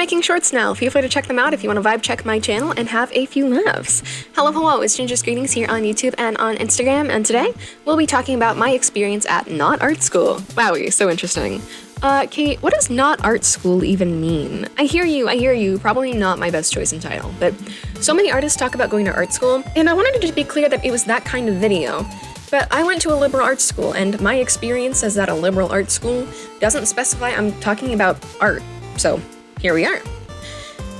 making shorts now. Feel free to check them out if you want to vibe check my channel and have a few laughs. Hello, it's Ginger's Greetings here on YouTube and on Instagram, and today we'll be talking about my experience at not art school. Wowie, so interesting. Kate, what does not art school even mean? I hear you, probably not my best choice in title, but so many artists talk about going to art school, and I wanted to just be clear that it was that kind of video. But I went to a liberal arts school, and my experience as at a liberal arts school doesn't specify I'm talking about art, so here we are.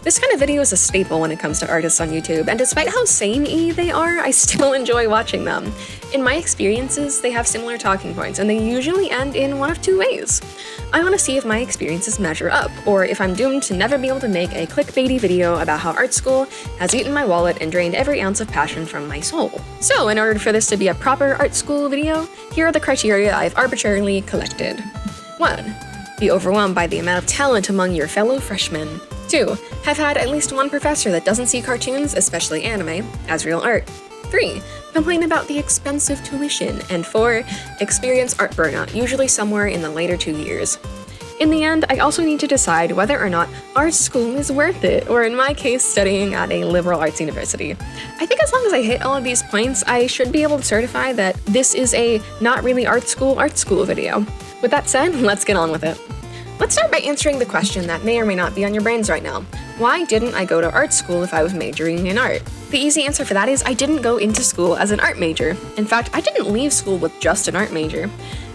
This kind of video is a staple when it comes to artists on YouTube, and despite how samey they are, I still enjoy watching them. In my experiences, they have similar talking points, and they usually end in one of two ways. I want to see if my experiences measure up, or if I'm doomed to never be able to make a clickbaity video about how art school has eaten my wallet and drained every ounce of passion from my soul. So, in order for this to be a proper art school video, here are the criteria I've arbitrarily collected. 1. Be overwhelmed by the amount of talent among your fellow freshmen. 2. Have had at least one professor that doesn't see cartoons, especially anime, as real art. 3. Complain about the expensive tuition. And 4. Experience art burnout, usually somewhere in the later 2 years. In the end, I also need to decide whether or not art school is worth it, or in my case, studying at a liberal arts university. I think as long as I hit all of these points, I should be able to certify that this is a not really art school video. With that said, let's get on with it. Let's start by answering the question that may or may not be on your brains right now. Why didn't I go to art school if I was majoring in art? The easy answer for that is I didn't go into school as an art major. In fact, I didn't leave school with just an art major.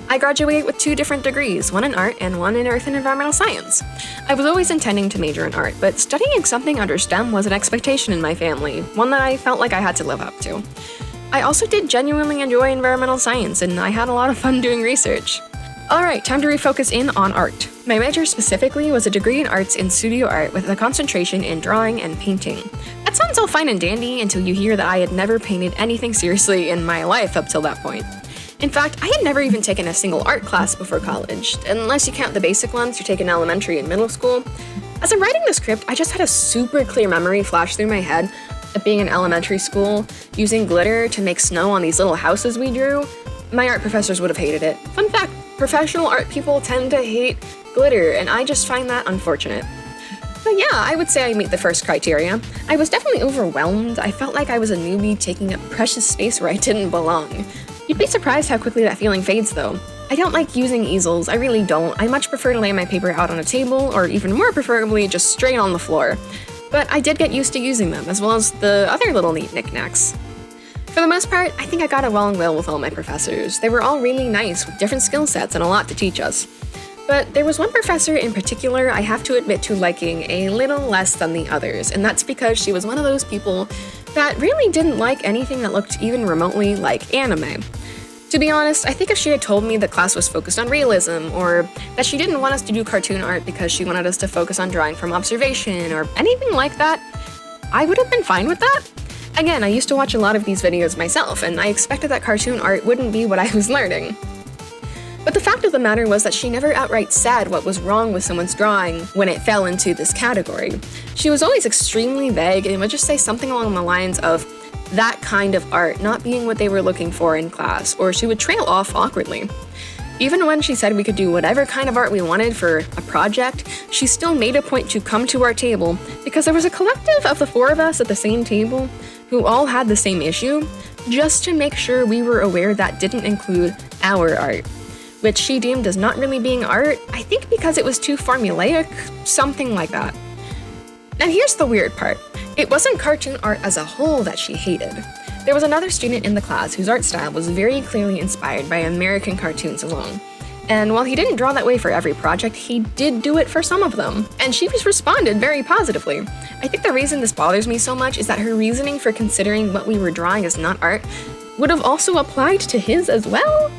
I graduated with 2 different degrees, one in art and one in earth and environmental science. I was always intending to major in art, but studying something under STEM was an expectation in my family, one that I felt like I had to live up to. I also did genuinely enjoy environmental science, and I had a lot of fun doing research. Alright, time to refocus in on art. My major specifically was a degree in arts in studio art with a concentration in drawing and painting. That sounds all fine and dandy until you hear that I had never painted anything seriously in my life up till that point. In fact, I had never even taken a single art class before college, unless you count the basic ones you take in elementary and middle school. As I'm writing the script, I just had a super clear memory flash through my head of being in elementary school, using glitter to make snow on these little houses we drew. My art professors would have hated it. Fun fact, professional art people tend to hate glitter, and I just find that unfortunate. But yeah, I would say I meet the first criteria. I was definitely overwhelmed. I felt like I was a newbie taking up precious space where I didn't belong. You'd be surprised how quickly that feeling fades, though. I don't like using easels, I really don't. I much prefer to lay my paper out on a table, or even more preferably, just straight on the floor. But I did get used to using them, as well as the other little neat knickknacks. For the most part, I think I got along well with all my professors. They were all really nice, with different skill sets and a lot to teach us. But there was one professor in particular I have to admit to liking a little less than the others, and that's because she was one of those people that really didn't like anything that looked even remotely like anime. To be honest, I think if she had told me the class was focused on realism, or that she didn't want us to do cartoon art because she wanted us to focus on drawing from observation, or anything like that, I would have been fine with that. Again, I used to watch a lot of these videos myself, and I expected that cartoon art wouldn't be what I was learning. But the fact of the matter was that she never outright said what was wrong with someone's drawing when it fell into this category. She was always extremely vague and would just say something along the lines of that kind of art not being what they were looking for in class, or she would trail off awkwardly. Even when she said we could do whatever kind of art we wanted for a project, she still made a point to come to our table because there was a collective of the 4 of us at the same table who all had the same issue, just to make sure we were aware that didn't include our art, which she deemed as not really being art, I think because it was too formulaic, something like that. And here's the weird part. It wasn't cartoon art as a whole that she hated. There was another student in the class whose art style was very clearly inspired by American cartoons alone. And while he didn't draw that way for every project, he did do it for some of them. And she just responded very positively. I think the reason this bothers me so much is that her reasoning for considering what we were drawing as not art would have also applied to his as well.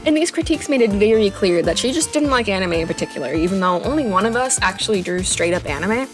And these critiques made it very clear that she just didn't like anime in particular, even though only one of us actually drew straight up anime.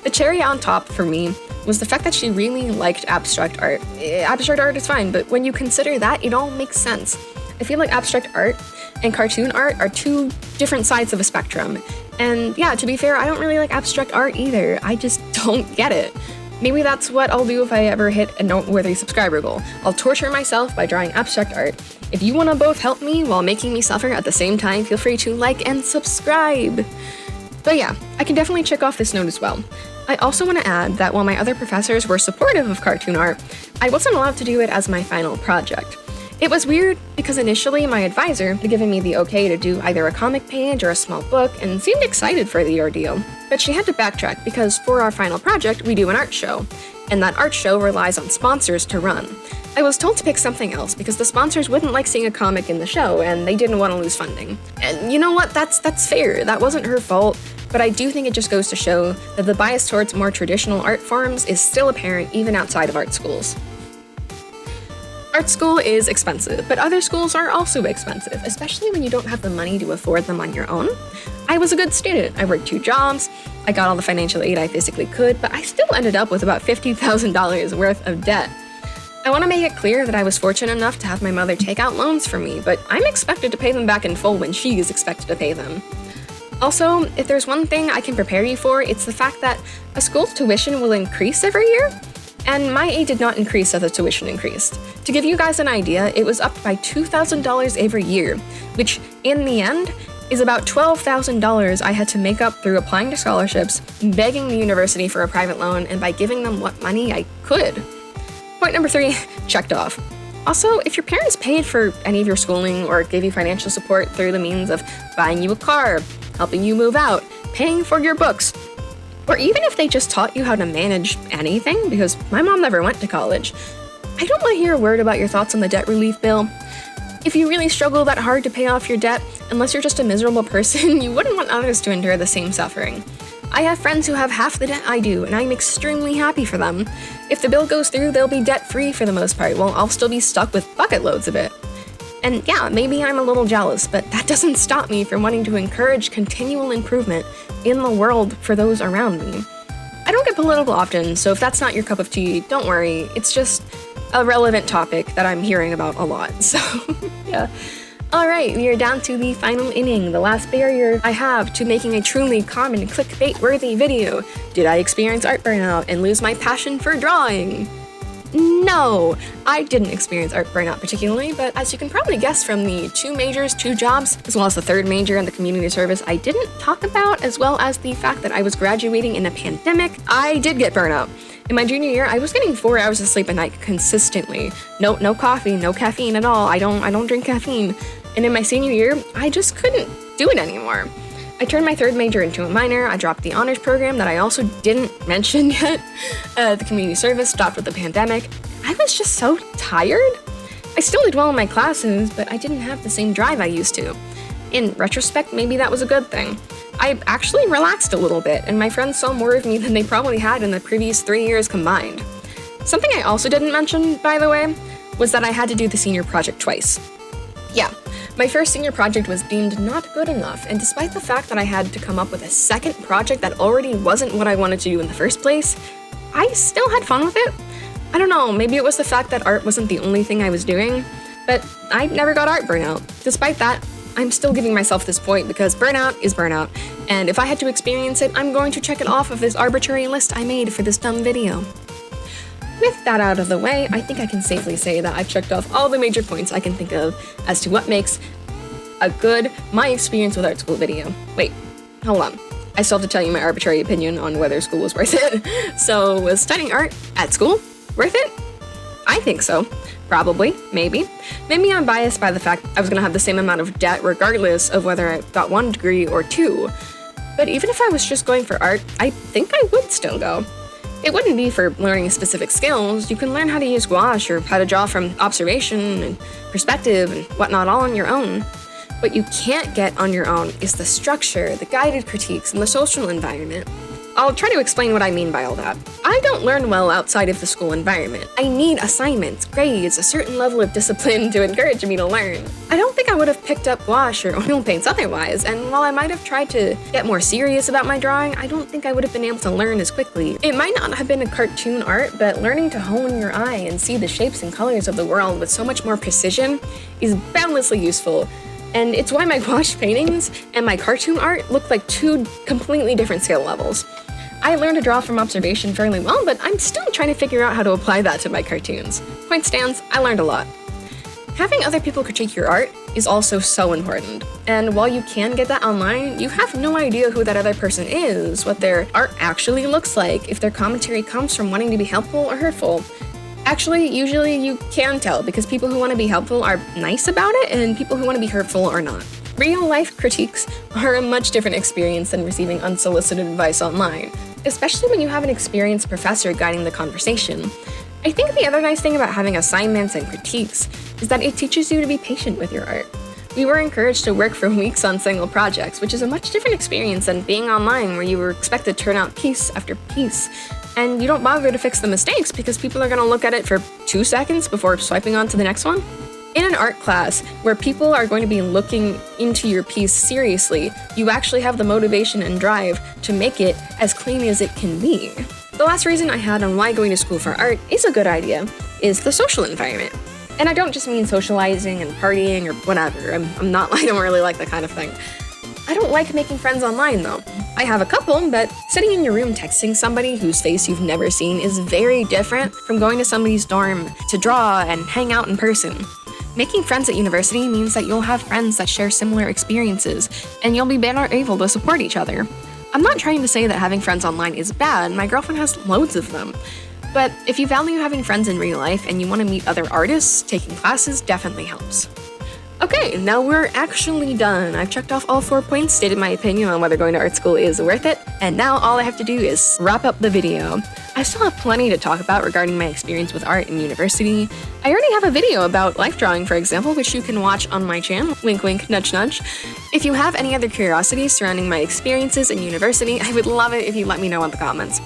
The cherry on top for me was the fact that she really liked abstract art. Abstract art is fine, but when you consider that, it all makes sense. I feel like abstract art and cartoon art are 2 different sides of a spectrum. And yeah, to be fair, I don't really like abstract art either. I just don't get it. Maybe that's what I'll do if I ever hit a noteworthy subscriber goal. I'll torture myself by drawing abstract art. If you want to both help me while making me suffer at the same time, feel free to like and subscribe. But yeah, I can definitely check off this note as well. I also want to add that while my other professors were supportive of cartoon art, I wasn't allowed to do it as my final project. It was weird because initially my advisor had given me the okay to do either a comic page or a small book and seemed excited for the ordeal. But she had to backtrack because for our final project we do an art show, and that art show relies on sponsors to run. I was told to pick something else because the sponsors wouldn't like seeing a comic in the show and they didn't want to lose funding. And you know what, that's fair, that wasn't her fault, but I do think it just goes to show that the bias towards more traditional art forms is still apparent even outside of art schools. Art school is expensive, but other schools are also expensive, especially when you don't have the money to afford them on your own. I was a good student. I worked 2 jobs, I got all the financial aid I physically could, but I still ended up with about $50,000 worth of debt. I want to make it clear that I was fortunate enough to have my mother take out loans for me, but I'm expected to pay them back in full when she is expected to pay them. Also, if there's one thing I can prepare you for, it's the fact that a school's tuition will increase every year. And my aid did not increase as the tuition increased. To give you guys an idea, it was up by $2,000 every year, which in the end is about $12,000 I had to make up through applying to scholarships, begging the university for a private loan, and by giving them what money I could. Point number 3, checked off. Also, if your parents paid for any of your schooling or gave you financial support through the means of buying you a car, helping you move out, paying for your books, or even if they just taught you how to manage anything, because my mom never went to college, I don't want to hear a word about your thoughts on the debt relief bill. If you really struggle that hard to pay off your debt, unless you're just a miserable person, you wouldn't want others to endure the same suffering. I have friends who have half the debt I do, and I'm extremely happy for them. If the bill goes through, they'll be debt-free for the most part, while I'll still be stuck with bucket loads of it. And yeah, maybe I'm a little jealous, but that doesn't stop me from wanting to encourage continual improvement in the world for those around me. I don't get political often, so if that's not your cup of tea, don't worry. It's just a relevant topic that I'm hearing about a lot, so yeah. Alright, we are down to the final inning, the last barrier I have to making a truly common clickbait-worthy video. Did I experience art burnout and lose my passion for drawing? No, I didn't experience art burnout particularly, but as you can probably guess from the 2 majors, 2 jobs, as well as the 3rd major in the community service I didn't talk about, as well as the fact that I was graduating in a pandemic, I did get burnout. In my junior year, I was getting 4 hours of sleep a night consistently. No coffee, no caffeine at all. I don't drink caffeine. And in my senior year, I just couldn't do it anymore. I turned my 3rd major into a minor, I dropped the honors program that I also didn't mention yet, the community service stopped with the pandemic. I was just so tired. I still did well in my classes, but I didn't have the same drive I used to. In retrospect, maybe that was a good thing. I actually relaxed a little bit, and my friends saw more of me than they probably had in the previous 3 years combined. Something I also didn't mention, by the way, was that I had to do the senior project twice. Yeah. My first senior project was deemed not good enough, and despite the fact that I had to come up with a second project that already wasn't what I wanted to do in the first place, I still had fun with it. I don't know, maybe it was the fact that art wasn't the only thing I was doing, but I never got art burnout. Despite that, I'm still giving myself this point because burnout is burnout, and if I had to experience it, I'm going to check it off of this arbitrary list I made for this dumb video. With that out of the way, I think I can safely say that I've checked off all the major points I can think of as to what makes a good my experience with art school video. Wait, hold on. I still have to tell you my arbitrary opinion on whether school was worth it. So, was studying art at school worth it? I think so. Probably. Maybe. Maybe I'm biased by the fact I was gonna have the same amount of debt regardless of whether I got 1 degree or 2. But even if I was just going for art, I think I would still go. It wouldn't be for learning specific skills. You can learn how to use gouache or how to draw from observation and perspective and whatnot all on your own. What you can't get on your own is the structure, the guided critiques, and the social environment. I'll try to explain what I mean by all that. I don't learn well outside of the school environment. I need assignments, grades, a certain level of discipline to encourage me to learn. I don't think I would have picked up gouache or oil paints otherwise, and while I might have tried to get more serious about my drawing, I don't think I would have been able to learn as quickly. It might not have been a cartoon art, but learning to hone your eye and see the shapes and colors of the world with so much more precision is boundlessly useful. And it's why my gouache paintings and my cartoon art look like 2 completely different skill levels. I learned to draw from observation fairly well, but I'm still trying to figure out how to apply that to my cartoons. Point stands, I learned a lot. Having other people critique your art is also so important. And while you can get that online, you have no idea who that other person is, what their art actually looks like, if their commentary comes from wanting to be helpful or hurtful. Actually, usually you can tell because people who want to be helpful are nice about it and people who want to be hurtful are not. Real-life critiques are a much different experience than receiving unsolicited advice online, especially when you have an experienced professor guiding the conversation. I think the other nice thing about having assignments and critiques is that it teaches you to be patient with your art. We were encouraged to work for weeks on single projects, which is a much different experience than being online where you were expected to turn out piece after piece. And you don't bother to fix the mistakes because people are going to look at it for 2 seconds before swiping on to the next one. In an art class where people are going to be looking into your piece seriously, you actually have the motivation and drive to make it as clean as it can be. The last reason I had on why going to school for art is a good idea is the social environment. And I don't just mean socializing and partying or whatever. I don't really like that kind of thing. I don't like making friends online though. I have a couple, but sitting in your room texting somebody whose face you've never seen is very different from going to somebody's dorm to draw and hang out in person. Making friends at university means that you'll have friends that share similar experiences, and you'll be better able to support each other. I'm not trying to say that having friends online is bad, my girlfriend has loads of them. But if you value having friends in real life and you want to meet other artists, taking classes definitely helps. Okay, now we're actually done. I've checked off all 4 points, stated my opinion on whether going to art school is worth it, and now all I have to do is wrap up the video. I still have plenty to talk about regarding my experience with art in university. I already have a video about life drawing, for example, which you can watch on my channel, wink wink, nudge nudge. If you have any other curiosities surrounding my experiences in university, I would love it if you let me know in the comments.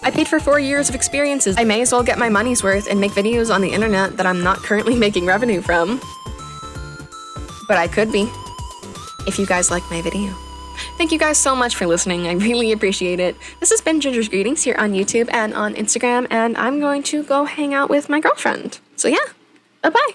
I paid for 4 years of experiences. I may as well get my money's worth and make videos on the internet that I'm not currently making revenue from. But I could be, if you guys like my video. Thank you guys so much for listening, I really appreciate it. This has been Ginger's Greetings here on YouTube and on Instagram, and I'm going to go hang out with my girlfriend. So yeah, bye-bye.